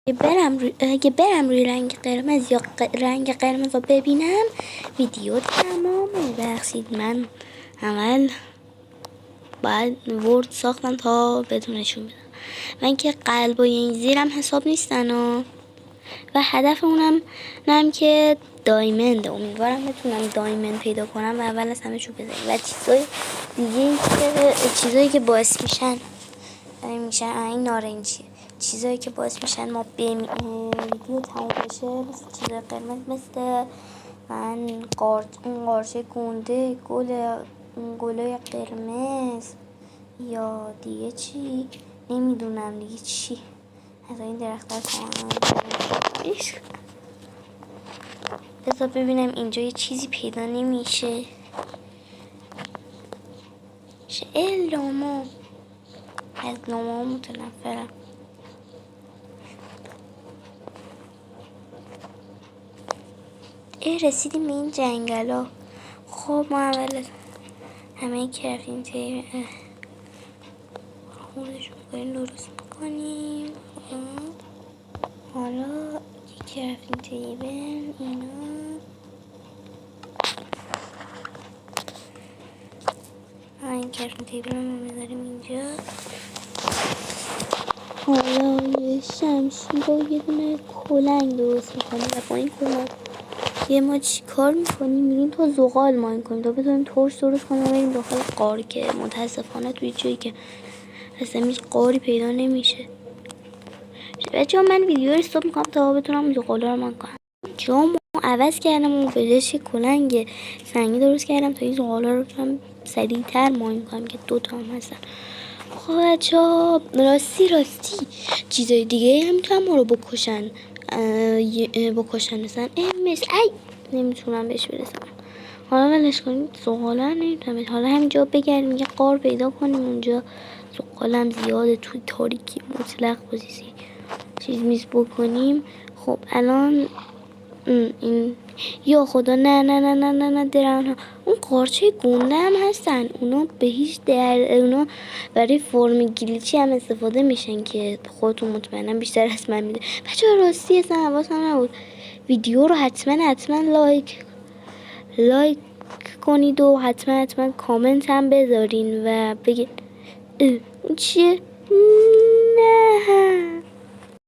اگه برم روی رنگ قرمز یا رنگ قرمز رو ببینم ویدیو تمامه. بخشید من اول باید ورد ساختم تا بتونشون بدم. من که قلب و این زیرم حساب نیستن و هدف اونم نم که دایمنده. امیدوارم بتونم دایمند پیدا کنم و اول از همه شو بزنیم و چیزای دیگه چیزایی که باعث میشن این نارنجیه، چیزایی که باعث میشن ما ویدیو تموم بشه، مثل چیزای قرمز، مثل من اون قارچه گنده، گلای قرمز یا دیگه چی نمیدونم دیگه چی از این درخت ها بذار ببینم اینجا یه چیزی پیدا نمیشه. لاما، از لاما متنفرم. رسیدیم به این جنگل ها. خب ما اول همه کرافین تیبل خودشون باید درست میکنیم. حالا کرافین تیبل اینا این کرافین تیبل رو میذاریم اینجا. حالا یه شمشیر و یه دونه کلنگ درست میکنیم و با این کلنگ ما چی کار میکنیم؟ میریم تا زغال ماین کنیم تا بتونیم تورچ درست کنیم و بریم داخل غار، که متاسفانه توی جایی که اصلا هیچ غاری پیدا نمیشه. بچه‌ها من ویدیو رو استاپ میکنم تا بتونم زغالا رو ماین کنم. جامو عوض کردم و به جاش کلنگ سنگی درست کردم تا این زغالا رو بتونم سریعتر ماین کنم که 2 تا هم هستن. خب بچه‌ها راستی چیزای دیگه هم میتونم ما رو بکشن مثلا نمیتونم بهش برسم. حالا ولش کنیم، زغالا نمیتونم. حالا همینجا بگردیم یه غار پیدا کنیم، اونجا زغالم زیاده، توی تاریکی مطلق بازیسی چیز میز بکنیم. خب الان این یا خدا نه درن ها. اون قارچه گنده هم هستن، اونا به هیچ اونا برای فرم گلیچی هم استفاده میشن که خودتون مطمئنم بیشتر از من میده. بچه راستی اصلا حواسم نبود ویدیو رو حتما لایک کنید و حتما کامنت هم بذارین و بگید اون چیه؟ نه